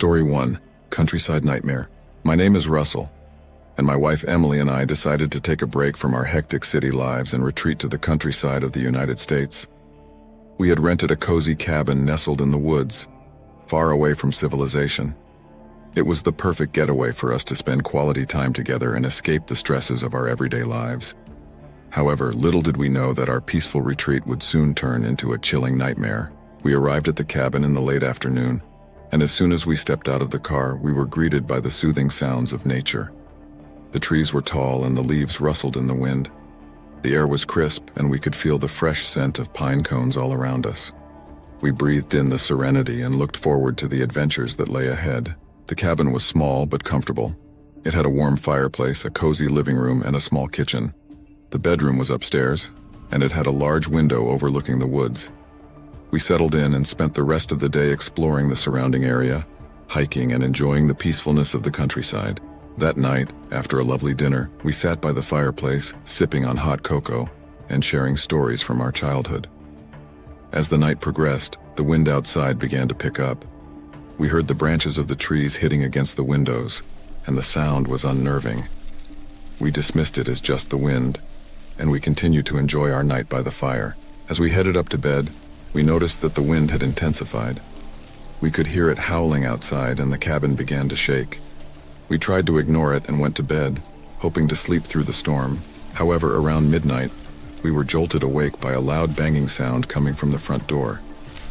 Story 1, Countryside Nightmare. My name is Russell, and my wife Emily and I decided to take a break from our hectic city lives and retreat to the countryside of the United States. We had rented a cozy cabin nestled in the woods, far away from civilization. It was the perfect getaway for us to spend quality time together and escape the stresses of our everyday lives. However, little did we know that our peaceful retreat would soon turn into a chilling nightmare. We arrived at the cabin in the late afternoon, and as soon as we stepped out of the car, we were greeted by the soothing sounds of nature. The trees were tall and the leaves rustled in the wind. The air was crisp and we could feel the fresh scent of pine cones all around us. We breathed in the serenity and looked forward to the adventures that lay ahead. The cabin was small but comfortable. It had a warm fireplace, a cozy living room, and a small kitchen. The bedroom was upstairs, and it had a large window overlooking the woods. We settled in and spent the rest of the day exploring the surrounding area, hiking and enjoying the peacefulness of the countryside. That night, after a lovely dinner, we sat by the fireplace, sipping on hot cocoa and sharing stories from our childhood. As the night progressed, the wind outside began to pick up. We heard the branches of the trees hitting against the windows, and the sound was unnerving. We dismissed it as just the wind, and we continued to enjoy our night by the fire. As we headed up to bed, we noticed that the wind had intensified. We could hear it howling outside and the cabin began to shake. We tried to ignore it and went to bed, hoping to sleep through the storm. However, around midnight, we were jolted awake by a loud banging sound coming from the front door.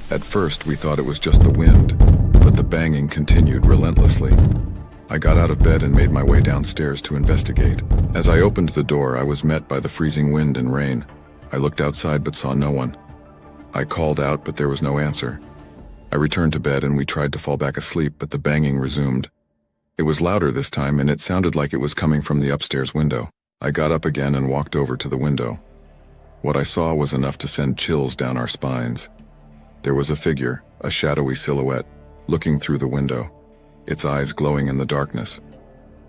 At first, we thought it was just the wind, but the banging continued relentlessly. I got out of bed and made my way downstairs to investigate. As I opened the door, I was met by the freezing wind and rain. I looked outside but saw no one. I called out, but there was no answer. I returned to bed and we tried to fall back asleep, but the banging resumed. It was louder this time, and it sounded like it was coming from the upstairs window. I got up again and walked over to the window. What I saw was enough to send chills down our spines. There was a figure, a shadowy silhouette, looking through the window, its eyes glowing in the darkness.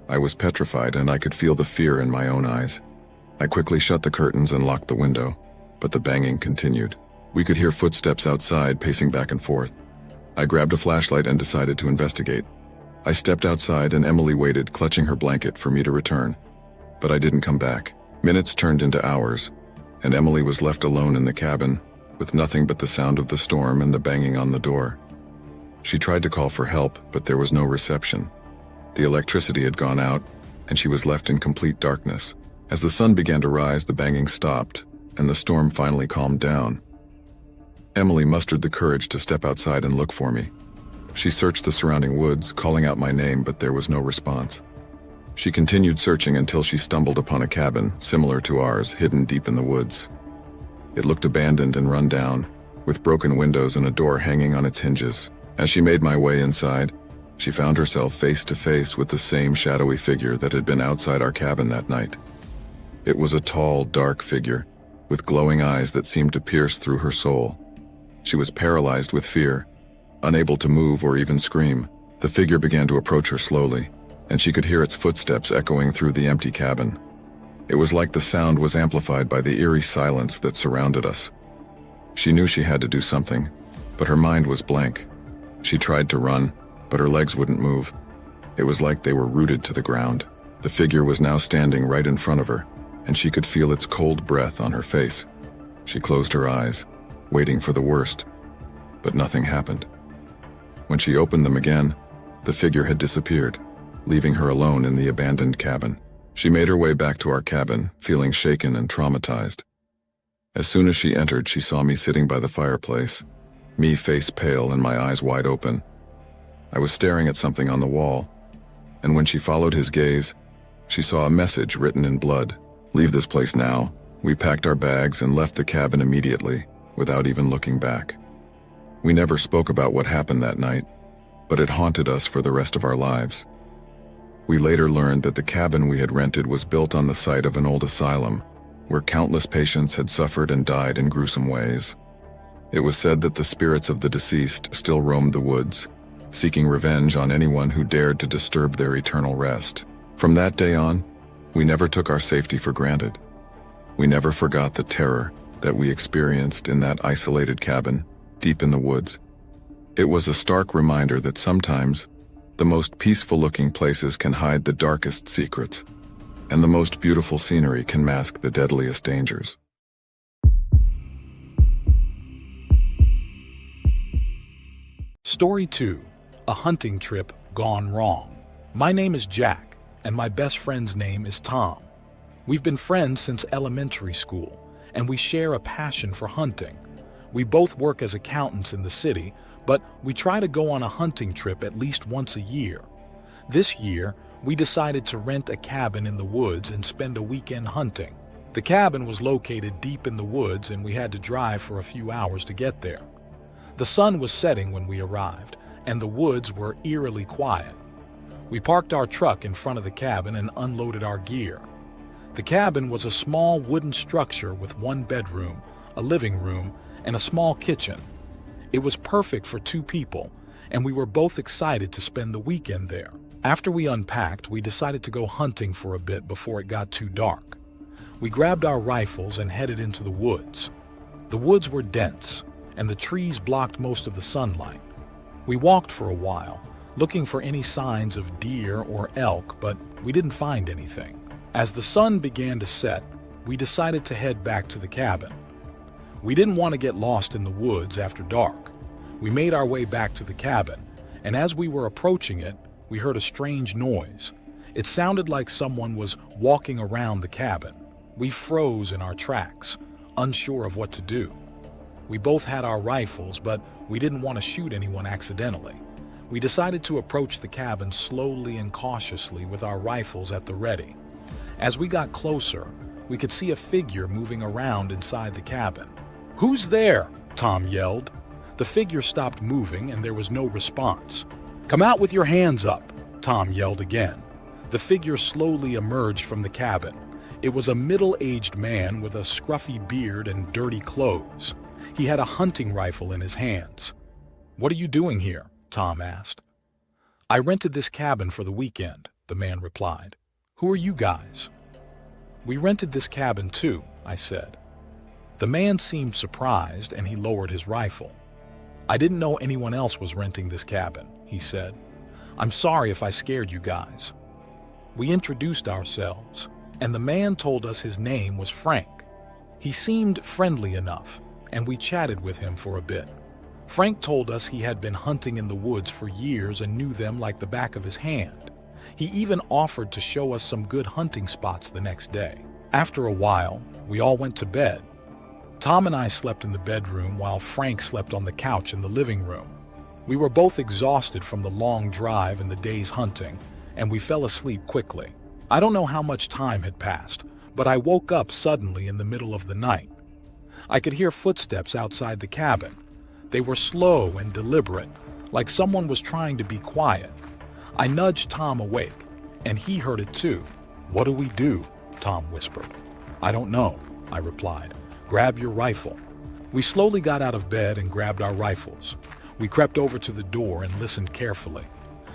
I was petrified and I could feel the fear in my own eyes. I quickly shut the curtains and locked the window, but the banging continued. We could hear footsteps outside pacing back and forth. I grabbed a flashlight and decided to investigate. I stepped outside and Emily waited, clutching her blanket, for me to return. But I didn't come back. Minutes turned into hours, and Emily was left alone in the cabin, with nothing but the sound of the storm and the banging on the door. She tried to call for help, but there was no reception. The electricity had gone out, and she was left in complete darkness. As the sun began to rise, the banging stopped, and the storm finally calmed down. Emily mustered the courage to step outside and look for me. She searched the surrounding woods, calling out my name, but there was no response. She continued searching until she stumbled upon a cabin, similar to ours, hidden deep in the woods. It looked abandoned and run down, with broken windows and a door hanging on its hinges. As she made my way inside, she found herself face to face with the same shadowy figure that had been outside our cabin that night. It was a tall, dark figure, with glowing eyes that seemed to pierce through her soul. She was paralyzed with fear, unable to move or even scream. The figure began to approach her slowly, and she could hear its footsteps echoing through the empty cabin. It was like the sound was amplified by the eerie silence that surrounded us. She knew she had to do something, but her mind was blank. She tried to run, but her legs wouldn't move. It was like they were rooted to the ground. The figure was now standing right in front of her, and she could feel its cold breath on her face. She closed her eyes, waiting for the worst, but nothing happened. When she opened them again, the figure had disappeared, leaving her alone in the abandoned cabin. She made her way back to our cabin, feeling shaken and traumatized. As soon as she entered, she saw me sitting by the fireplace, me face pale and my eyes wide open. I was staring at something on the wall, and when she followed his gaze, she saw a message written in blood. "Leave this place now." We packed our bags and left the cabin immediately, without even looking back. We never spoke about what happened that night, but it haunted us for the rest of our lives. We later learned that the cabin we had rented was built on the site of an old asylum, where countless patients had suffered and died in gruesome ways. It was said that the spirits of the deceased still roamed the woods, seeking revenge on anyone who dared to disturb their eternal rest. From that day on, we never took our safety for granted. We never forgot the terror that we experienced in that isolated cabin, deep in the woods. It was a stark reminder that sometimes The most peaceful-looking places can hide the darkest secrets, and the most beautiful scenery can mask the deadliest dangers. Story 2. A hunting trip gone wrong. My name is Jack, and my best friend's name is Tom. We've been friends since elementary school, and we share a passion for hunting. We both work as accountants in the city, but we try to go on a hunting trip at least once a year. This year, we decided to rent a cabin in the woods and spend a weekend hunting. The cabin was located deep in the woods, and we had to drive for a few hours to get there. The sun was setting when we arrived, and the woods were eerily quiet. We parked our truck in front of the cabin and unloaded our gear. The cabin was a small wooden structure with one bedroom, a living room, and a small kitchen. It was perfect for 2 people, and we were both excited to spend the weekend there. After we unpacked, we decided to go hunting for a bit before it got too dark. We grabbed our rifles and headed into the woods. The woods were dense, and the trees blocked most of the sunlight. We walked for a while, looking for any signs of deer or elk, but we didn't find anything. As the sun began to set, we decided to head back to the cabin. We didn't want to get lost in the woods after dark. We made our way back to the cabin, and as we were approaching it, we heard a strange noise. It sounded like someone was walking around the cabin. We froze in our tracks, unsure of what to do. We both had our rifles, but we didn't want to shoot anyone accidentally. We decided to approach the cabin slowly and cautiously with our rifles at the ready. As we got closer, we could see a figure moving around inside the cabin. "Who's there?" Tom yelled. The figure stopped moving and there was no response. "Come out with your hands up," Tom yelled again. The figure slowly emerged from the cabin. It was a middle-aged man with a scruffy beard and dirty clothes. He had a hunting rifle in his hands. "What are you doing here?" Tom asked. "I rented this cabin for the weekend," the man replied. "Who are you guys?" "We rented this cabin too," I said. The man seemed surprised and he lowered his rifle. "I didn't know anyone else was renting this cabin," he said. "I'm sorry if I scared you guys." We introduced ourselves, and the man told us his name was Frank. He seemed friendly enough, and we chatted with him for a bit. Frank told us he had been hunting in the woods for years and knew them like the back of his hand. He even offered to show us some good hunting spots the next day. After a while, we all went to bed. Tom and I slept in the bedroom while Frank slept on the couch in the living room. We were both exhausted from the long drive and the day's hunting, and we fell asleep quickly. I don't know how much time had passed, but I woke up suddenly in the middle of the night. I could hear footsteps outside the cabin. They were slow and deliberate, like someone was trying to be quiet. I nudged Tom awake, and he heard it too. "What do we do?" Tom whispered. "I don't know," I replied. "Grab your rifle." We slowly got out of bed and grabbed our rifles. We crept over to the door and listened carefully.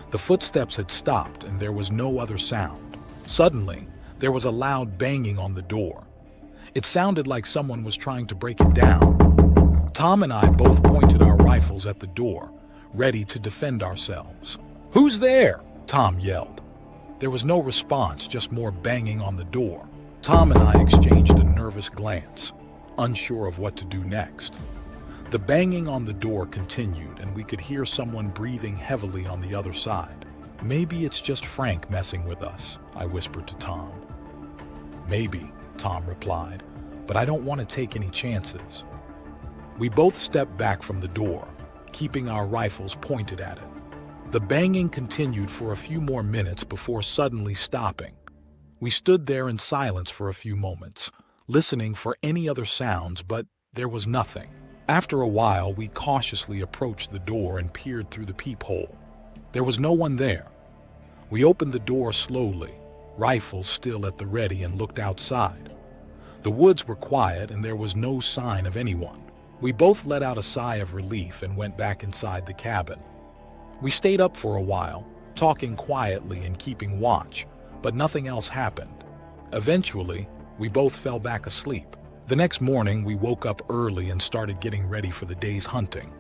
The footsteps had stopped and there was no other sound. Suddenly, there was a loud banging on the door. It sounded like someone was trying to break it down. Tom and I both pointed our rifles at the door, ready to defend ourselves. "Who's there?" Tom yelled. There was no response, just more banging on the door. Tom and I exchanged a nervous glance, unsure of what to do next. The banging on the door continued, and we could hear someone breathing heavily on the other side. "Maybe it's just Frank messing with us," I whispered to Tom. "Maybe," Tom replied, "but I don't want to take any chances." We both stepped back from the door, keeping our rifles pointed at it. The banging continued for a few more minutes before suddenly stopping. We stood there in silence for a few moments, listening for any other sounds, but there was nothing. After a while, we cautiously approached the door and peered through the peephole. There was no one there. We opened the door slowly, rifles still at the ready, and looked outside. The woods were quiet and there was no sign of anyone. We both let out a sigh of relief and went back inside the cabin. We stayed up for a while, talking quietly and keeping watch, but nothing else happened. Eventually, we both fell back asleep. The next morning, we woke up early and started getting ready for the day's hunting.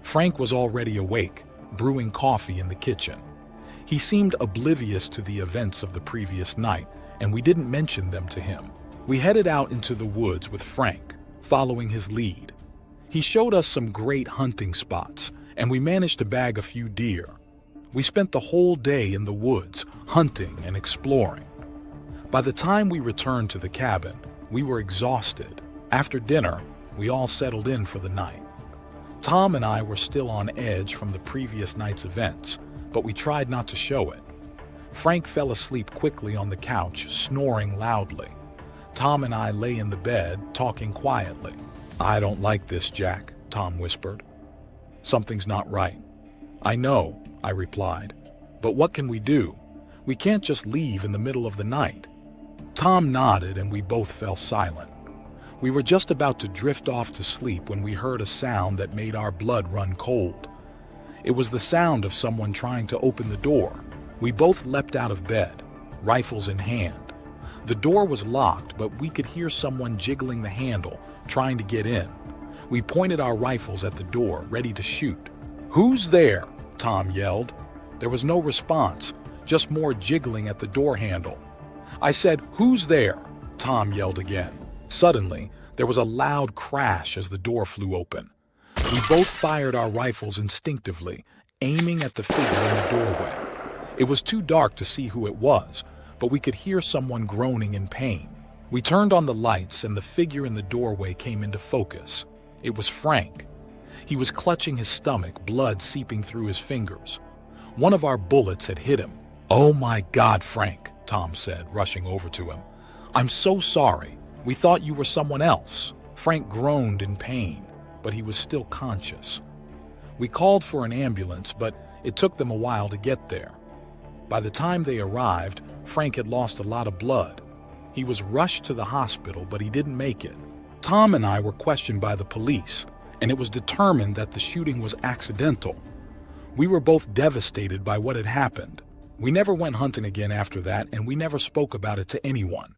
Frank was already awake, brewing coffee in the kitchen. He seemed oblivious to the events of the previous night, and we didn't mention them to him. We headed out into the woods with Frank, following his lead. He showed us some great hunting spots, and we managed to bag a few deer. We spent the whole day in the woods, hunting and exploring. By the time we returned to the cabin, we were exhausted. After dinner, we all settled in for the night. Tom and I were still on edge from the previous night's events, but we tried not to show it. Frank fell asleep quickly on the couch, snoring loudly. Tom and I lay in the bed, talking quietly. "I don't like this, Jack," Tom whispered. "Something's not right." "I know," I replied. "But what can we do? We can't just leave in the middle of the night." Tom nodded and we both fell silent. We were just about to drift off to sleep when we heard a sound that made our blood run cold. It was the sound of someone trying to open the door. We both leapt out of bed, rifles in hand. The door was locked, but we could hear someone jiggling the handle, trying to get in. We pointed our rifles at the door, ready to shoot. "Who's there?" Tom yelled. There was no response, just more jiggling at the door handle. I said, "Who's there?" Tom yelled again. Suddenly, there was a loud crash as the door flew open. We both fired our rifles instinctively, aiming at the figure in the doorway. It was too dark to see who it was, but we could hear someone groaning in pain. We turned on the lights and the figure in the doorway came into focus. It was Frank. He was clutching his stomach, blood seeping through his fingers. One of our bullets had hit him. "Oh my God, Frank," Tom said, rushing over to him. "I'm so sorry. We thought you were someone else." Frank groaned in pain, but he was still conscious. We called for an ambulance, but it took them a while to get there. By the time they arrived, Frank had lost a lot of blood. He was rushed to the hospital, but he didn't make it. Tom and I were questioned by the police, and it was determined that the shooting was accidental. We were both devastated by what had happened. We never went hunting again after that, and we never spoke about it to anyone.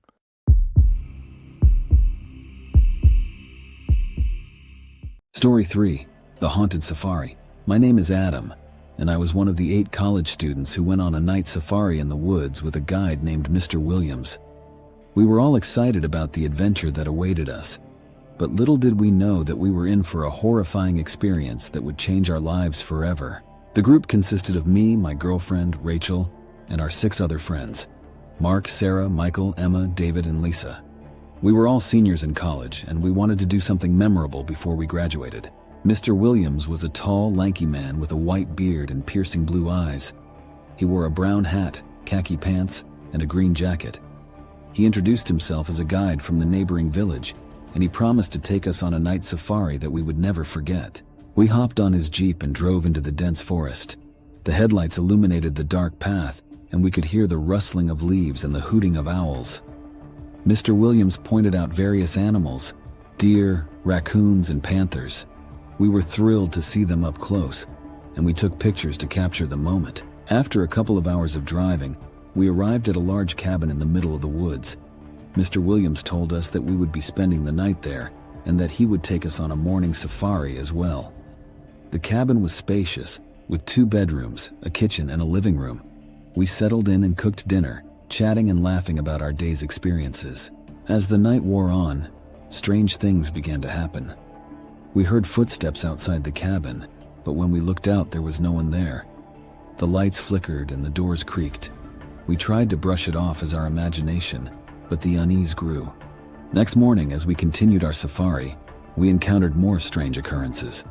Story 3. The Haunted Safari. My name is Adam, and I was one of the 8 college students who went on a night safari in the woods with a guide named Mr. Williams. We were all excited about the adventure that awaited us, but little did we know that we were in for a horrifying experience that would change our lives forever. The group consisted of me, my girlfriend, Rachel, and our 6 other friends: Mark, Sarah, Michael, Emma, David, and Lisa. We were all seniors in college, and we wanted to do something memorable before we graduated. Mr. Williams was a tall, lanky man with a white beard and piercing blue eyes. He wore a brown hat, khaki pants, and a green jacket. He introduced himself as a guide from the neighboring village, and he promised to take us on a night safari that we would never forget. We hopped on his Jeep and drove into the dense forest. The headlights illuminated the dark path, and we could hear the rustling of leaves and the hooting of owls. Mr. Williams pointed out various animals: deer, raccoons, and panthers. We were thrilled to see them up close, and we took pictures to capture the moment. After a couple of hours of driving, we arrived at a large cabin in the middle of the woods. Mr. Williams told us that we would be spending the night there, and that he would take us on a morning safari as well. The cabin was spacious, with 2 bedrooms, a kitchen, and a living room. We settled in and cooked dinner, chatting and laughing about our day's experiences. As the night wore on, strange things began to happen. We heard footsteps outside the cabin, but when we looked out, there was no one there. The lights flickered and the doors creaked. We tried to brush it off as our imagination, but the unease grew. Next morning, as we continued our safari, we encountered more strange occurrences.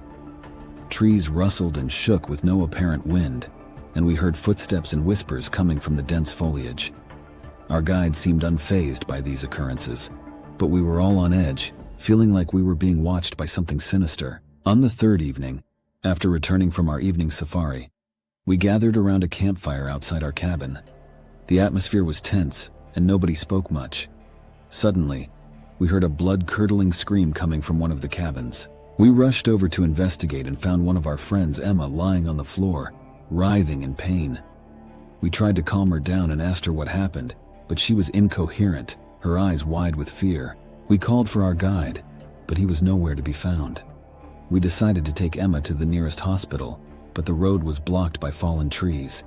Trees rustled and shook with no apparent wind, and we heard footsteps and whispers coming from the dense foliage. Our guide seemed unfazed by these occurrences, but we were all on edge, feeling like we were being watched by something sinister. On the 3rd evening, after returning from our evening safari, we gathered around a campfire outside our cabin. The atmosphere was tense, and nobody spoke much. Suddenly, we heard a blood-curdling scream coming from one of the cabins. We rushed over to investigate and found one of our friends, Emma, lying on the floor, writhing in pain. We tried to calm her down and asked her what happened, but she was incoherent, her eyes wide with fear. We called for our guide, but he was nowhere to be found. We decided to take Emma to the nearest hospital, but the road was blocked by fallen trees.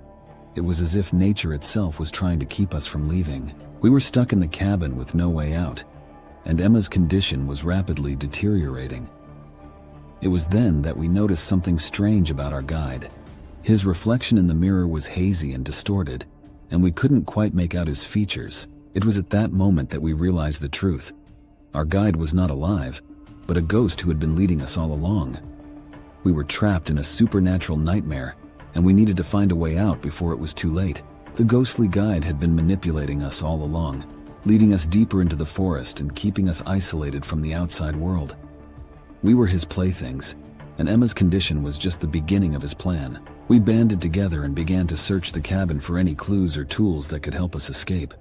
It was as if nature itself was trying to keep us from leaving. We were stuck in the cabin with no way out, and Emma's condition was rapidly deteriorating. It was then that we noticed something strange about our guide. His reflection in the mirror was hazy and distorted, and we couldn't quite make out his features. It was at that moment that we realized the truth. Our guide was not alive, but a ghost who had been leading us all along. We were trapped in a supernatural nightmare, and we needed to find a way out before it was too late. The ghostly guide had been manipulating us all along, leading us deeper into the forest and keeping us isolated from the outside world. We were his playthings, and Emma's condition was just the beginning of his plan. We banded together and began to search the cabin for any clues or tools that could help us escape.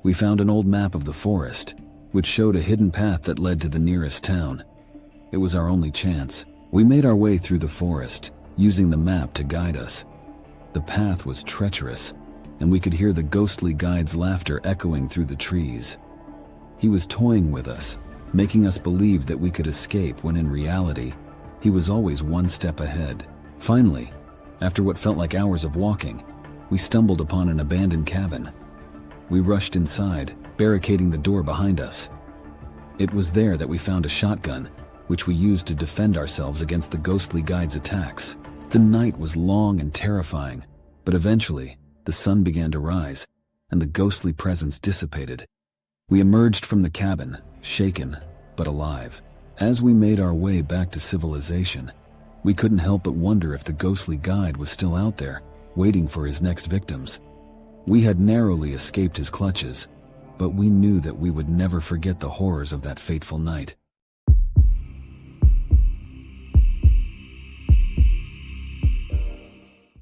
We found an old map of the forest, which showed a hidden path that led to the nearest town. It was our only chance. We made our way through the forest, using the map to guide us. The path was treacherous, and we could hear the ghostly guide's laughter echoing through the trees. He was toying with us, making us believe that we could escape when in reality, he was always one step ahead. Finally, after what felt like hours of walking, we stumbled upon an abandoned cabin. We rushed inside, barricading the door behind us. It was there that we found a shotgun, which we used to defend ourselves against the ghostly guide's attacks. The night was long and terrifying, but eventually, the sun began to rise, and the ghostly presence dissipated. We emerged from the cabin, shaken, but alive. As we made our way back to civilization, we couldn't help but wonder if the ghostly guide was still out there, waiting for his next victims. We had narrowly escaped his clutches, but we knew that we would never forget the horrors of that fateful night.